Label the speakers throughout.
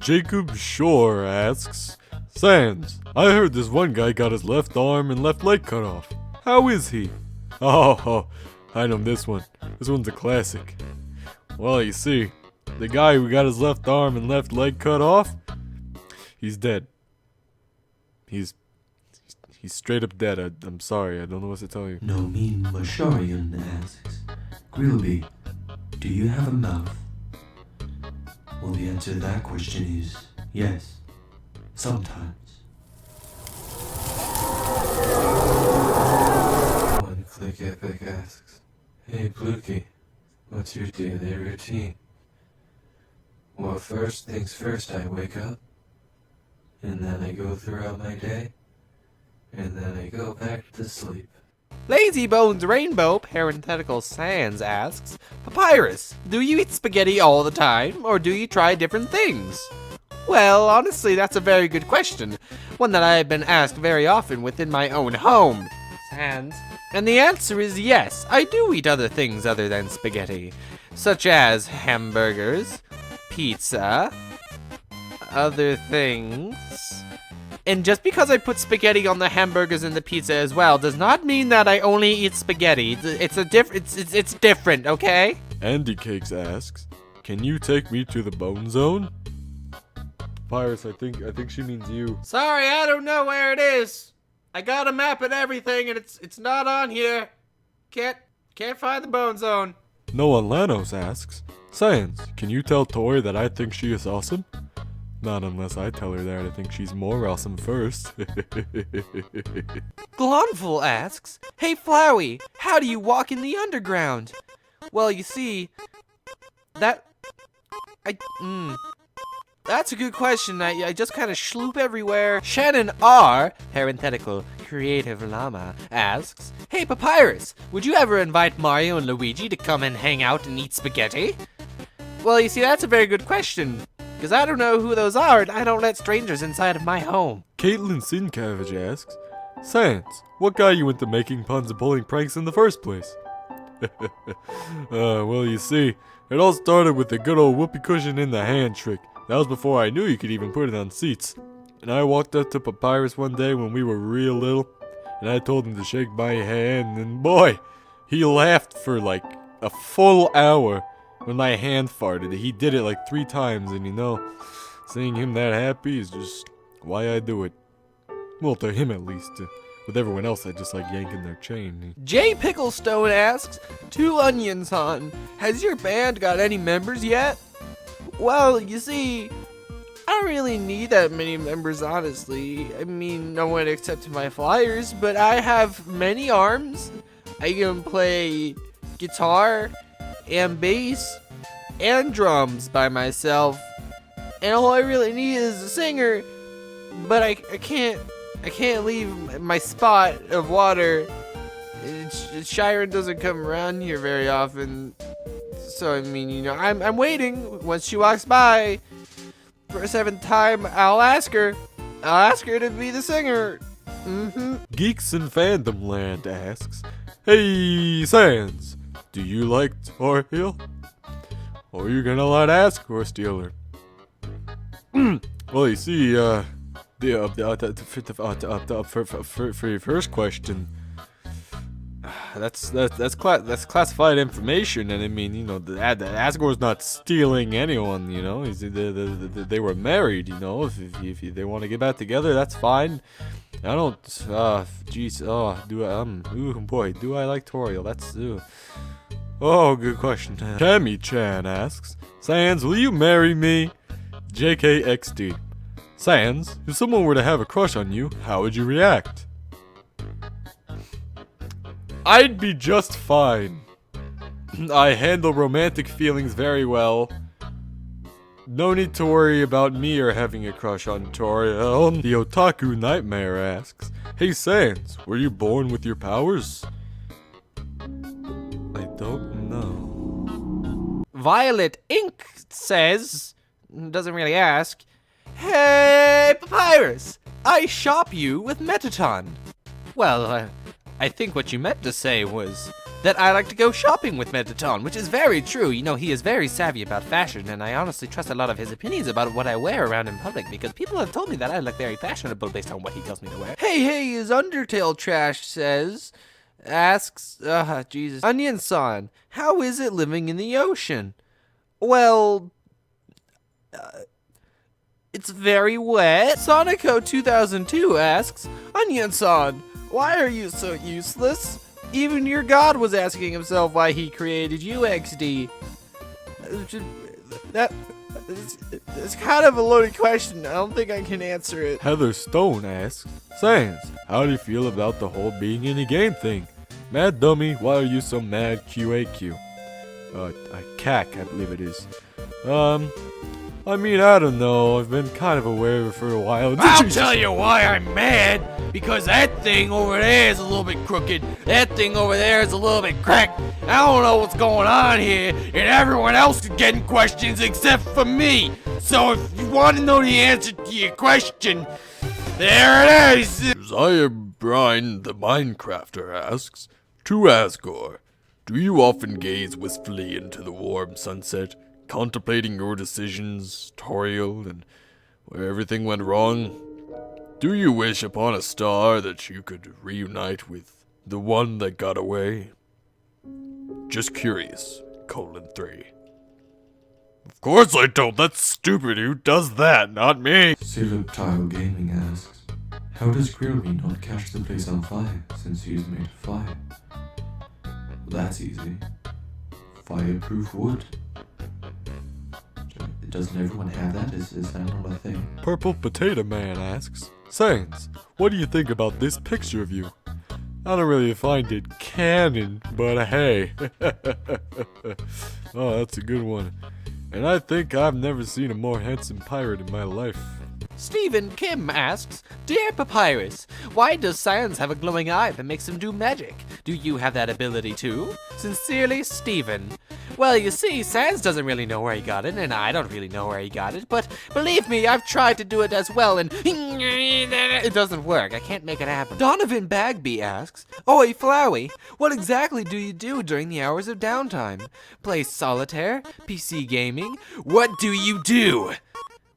Speaker 1: Jacob Shore asks, Sans, I heard this one guy got his left arm and left leg cut off. How is he? Oh, I know this one. This one's a classic. Well, you see, the guy who got his left arm and left leg cut off, he's dead. He's straight up dead. I'm sorry, I don't know what to tell you.
Speaker 2: Nomin Masharian asks, Grilby, do you have a mouth? Well, the answer to that question is yes, sometimes. One Click Epic asks, hey Pluky, what's your daily routine? Well, first things first, I wake up, and then I go throughout my day, and then I go back to sleep.
Speaker 3: Lazy Bones Rainbow Parenthetical Sans asks, Papyrus, do you eat spaghetti all the time, or do you try different things? Well, honestly, that's a very good question. One that I have been asked very often within my own home. Sans. And the answer is yes, I do eat other things other than spaghetti. Such as hamburgers, pizza, other things. And just because I put spaghetti on the hamburgers and the pizza as well does not mean that I only eat spaghetti. It's different, okay?
Speaker 1: Andy Cakes asks, can you take me to the Bone Zone? Papyrus, I think she means you.
Speaker 3: Sorry, I don't know where it is. I got a map and everything, and it's not on here. Can't find the Bone Zone.
Speaker 1: Noah Lanos asks, Sans, can you tell Tori that I think she is awesome? Not unless I tell her that I think she's more awesome first.
Speaker 3: Glonful asks, hey Flowey, how do you walk in the underground? Well, you see, that's a good question. I just kind of schloop everywhere. Shannon R, parenthetical, creative llama, asks, hey Papyrus, would you ever invite Mario and Luigi to come and hang out and eat spaghetti? Well, you see, that's a very good question. Because I don't know who those are, and I don't let strangers inside of my home.
Speaker 1: Caitlin Sincavage asks, Sans, what got you into making puns and pulling pranks in the first place? Well, you see, it all started with the good old whoopee cushion in the hand trick. That was before I knew you could even put it on seats. And I walked up to Papyrus one day when we were real little, and I told him to shake my hand, and boy, he laughed for like a full hour. When my hand farted, he did it like 3 times, and you know, seeing him that happy is just why I do it. Well, to him at least. With everyone else, I just like yanking their chain.
Speaker 3: Jay Picklestone asks, 2 Onions hon, has your band got any members yet? Well, you see, I don't really need that many members, honestly. I mean, no one except my flyers, but I have many arms. I can play guitar and bass and drums by myself, and all I really need is a singer. But I can't leave my spot of water. Shiren doesn't come around here very often, so I mean, you know, I'm waiting. Once she walks by for a 7th time, I'll ask her to be the singer.
Speaker 1: Geeks in Fandom Land asks, hey Sans, do you like Tor Hill? Or are you gonna let ask or steal her? Well, you see, for your first question, that's classified information, and I mean, you know, the Asgore's not stealing anyone. You know, they were married. You know, if they want to get back together, that's fine. I don't. Jeez. Oh, ooh, boy, do I like Toriel? That's. Oh, good question. Cammy Chan asks, Sans, will you marry me? JKXD. Sans, if someone were to have a crush on you, how would you react? I'd be just fine. I handle romantic feelings very well. No need to worry about me or having a crush on Toriel. The Otaku Nightmare asks, hey Sans, were you born with your powers? I don't know.
Speaker 3: Violet Ink says, doesn't really ask, hey Papyrus, I shop you with Metaton. Well, I think what you meant to say was that I like to go shopping with Metaton, which is very true. You know, he is very savvy about fashion, and I honestly trust a lot of his opinions about what I wear around in public, because people have told me that I look very fashionable based on what he tells me to wear. Hey, is Undertale trash asks, Jesus. Onion-san, how is it living in the ocean? Well, it's very wet. Sonico 2002 asks, Onion-san, why are you so useless? Even your god was asking himself why he created you, XD. It's kind of a loaded question. I don't think I can answer it.
Speaker 1: Heather Stone asks, Sans, how do you feel about the whole being in a game thing? Mad dummy, why are you so mad QAQ? CAC, I believe it is. I mean, I don't know. I've been kind of aware of it for a while.
Speaker 3: I'll tell you why I'm mad. Because that thing over there is a little bit crooked. That thing over there is a little bit cracked. I don't know what's going on here. And everyone else is getting questions except for me. So if you want to know the answer to your question, there it is.
Speaker 1: Josiah Brine, the Minecrafter, asks, to Asgore, do you often gaze wistfully into the warm sunset, contemplating your decisions, Toriel, and where everything went wrong? Do you wish upon a star that you could reunite with the one that got away? Just curious, :3. Of course I don't, that's stupid, who does that? Not me!
Speaker 2: Siluptile Gaming asks, how does Grilby not catch the place on fire since he is made of fire? Well, that's easy. Fireproof wood. Doesn't everyone have that? Is that not a thing?
Speaker 1: Purple Potato Man asks, Sans, what do you think about this picture of you? I don't really find it canon, but hey. Oh, that's a good one. And I think I've never seen a more handsome pirate in my life.
Speaker 3: Stephen Kim asks, Dear Papyrus, why does Sans have a glowing eye that makes him do magic? Do you have that ability too? Sincerely, Stephen. Well, you see, Sans doesn't really know where he got it, and I don't really know where he got it, but believe me, I've tried to do it as well, and it doesn't work. I can't make it happen. Donovan Bagby asks, Oi, Flowey, what exactly do you do during the hours of downtime? Play solitaire? PC gaming? What do you do?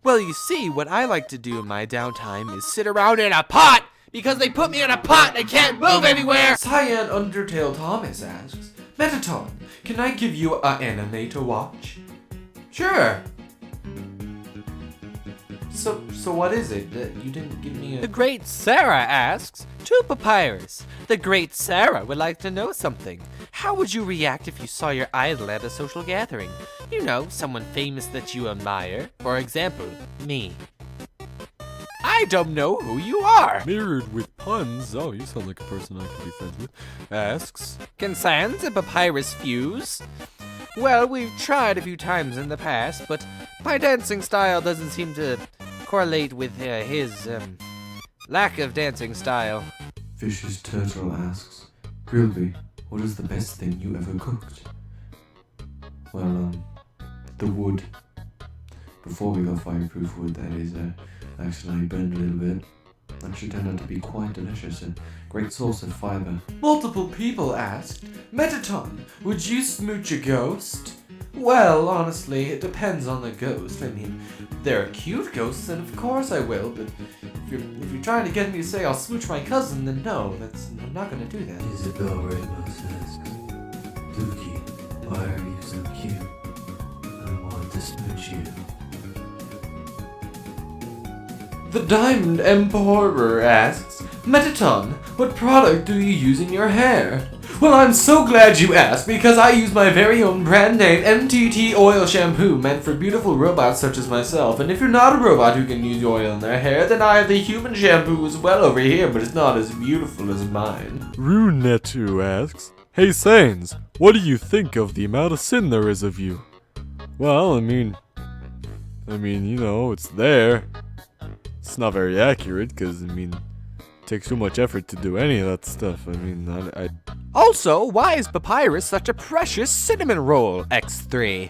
Speaker 3: Well, you see, what I like to do in my downtime is sit around in a pot! Because they put me in a pot and I can't move anywhere! Cyan Undertale Thomas asks, Metaton, can I give you an anime to watch? Sure. So what is it? You didn't give me a... The Great Sarah asks, To Papyrus, the Great Sarah would like to know something. How would you react if you saw your idol at a social gathering? You know, someone famous that you admire. For example, me. I don't know who you are.
Speaker 1: Mirrored with puns, oh, you sound like a person I could be friends with, asks,
Speaker 3: Can Sans and Papyrus fuse? Well, we've tried a few times in the past, but my dancing style doesn't seem to correlate with his lack of dancing style.
Speaker 2: Fish's Turtle asks, Grilby, what is the best thing you ever cooked? Well, the wood. Before we got fireproof wood, that is, actually burned a little bit. Actually turned out to be quite delicious and great source of fiber.
Speaker 3: Multiple people asked, Metaton, would you smooch a ghost? Well, honestly, it depends on the ghost. I mean, there are cute ghosts, and of course I will, but if you're trying to get me to say I'll smooch my cousin, then no, I'm not gonna do that.
Speaker 2: Isabel Ramos asks, Lukey, why are you so cute? I want to smooch you.
Speaker 3: The Diamond Emperor asks, Metaton, what product do you use in your hair? Well, I'm so glad you asked, because I use my very own brand name MTT oil shampoo meant for beautiful robots such as myself, and if you're not a robot who can use oil in their hair, then I have the human shampoo as well over here, but it's not as beautiful as mine.
Speaker 1: Runetu asks, Hey Sans, what do you think of the amount of sin there is of you? Well, I mean, you know, it's there. It's not very accurate, because, it takes too much effort to do any of that stuff. I
Speaker 3: Also, why is Papyrus such a precious cinnamon roll, X3?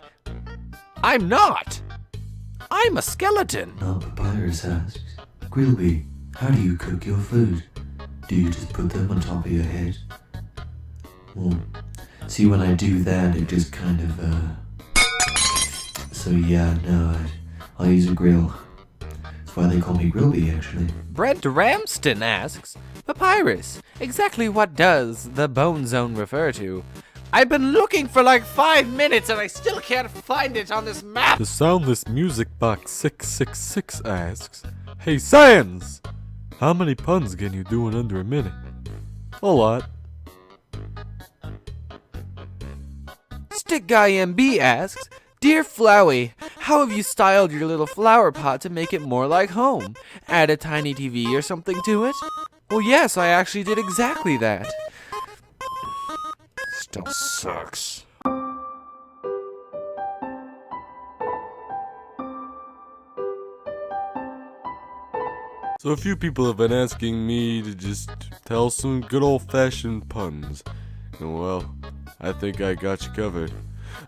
Speaker 3: I'm not. I'm a skeleton.
Speaker 2: Now Papyrus asks, Grilby, how do you cook your food? Do you just put them on top of your head? Well, see, when I do that, it just kind of, So yeah, no, I'll use a grill. That's why they call me Grillby, actually.
Speaker 3: Brent Ramston asks, Papyrus, exactly what does the Bone Zone refer to? I've been looking for like 5 minutes and I still can't find it on this map.
Speaker 1: The Soundless Music Box 666 asks, Hey Sans! How many puns can you do in under a minute? A lot.
Speaker 3: Stick Guy MB asks, Dear Flowey, how have you styled your little flower pot to make it more like home? Add a tiny TV or something to it? Well, yes, I actually did exactly that.
Speaker 1: Still sucks. So a few people have been asking me to just tell some good old-fashioned puns. And well, I think I got you covered.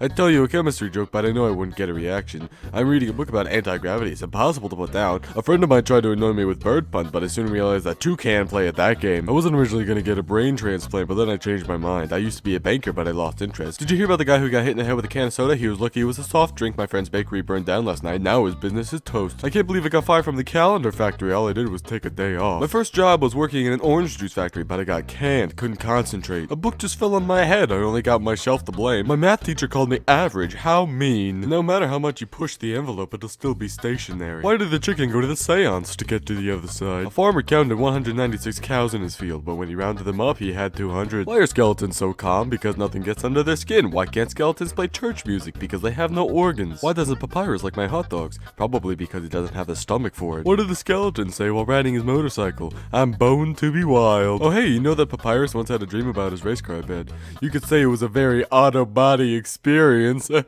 Speaker 1: I'd tell you a chemistry joke, but I know I wouldn't get a reaction. I'm reading a book about anti-gravity. It's impossible to put down. A friend of mine tried to annoy me with bird puns, but I soon realized that two can play at that game. I wasn't originally going to get a brain transplant, but then I changed my mind. I used to be a banker, but I lost interest. Did you hear about the guy who got hit in the head with a can of soda? He was lucky it was a soft drink. My friend's bakery burned down last night. Now his business is toast. I can't believe I got fired from the calendar factory. All I did was take a day off. My first job was working in an orange juice factory, but I got canned. Couldn't concentrate. A book just fell on my head. I only got myself to blame. My math teacher called me average. How mean. No matter how much you push the envelope, it'll still be stationary. Why did the chicken go to the seance to get to the other side? A farmer counted 196 cows in his field, but when he rounded them up, he had 200. Why are skeletons so calm? Because nothing gets under their skin. Why can't skeletons play church music? Because they have no organs. Why doesn't Papyrus like my hot dogs? Probably because he doesn't have the stomach for it. What did the skeleton say while riding his motorcycle? I'm boned to be wild. Oh hey, you know that Papyrus once had a dream about his race car bed. You could say it was a very auto-body experience.
Speaker 3: Well,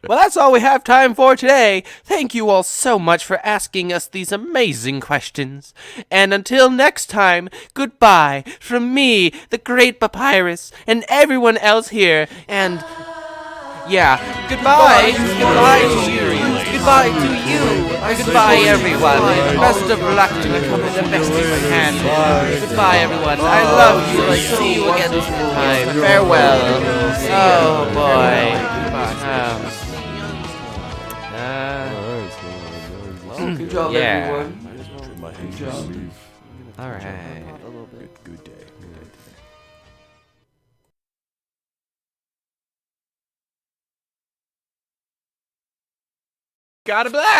Speaker 3: that's all we have time for today. Thank you all so much for asking us these amazing questions. And until next time, goodbye from me, the great Papyrus, and everyone else here. And yeah, goodbye. Goodbye to you. Goodbye to you. Goodbye, everyone. Best of luck to become the best you can. Goodbye, everyone. I love you. I'll see you again sometime. Farewell. Oh, boy.
Speaker 2: Good job,
Speaker 3: yeah.
Speaker 2: everyone. Good job.
Speaker 3: All right.
Speaker 1: Good day.
Speaker 3: Gotta blast.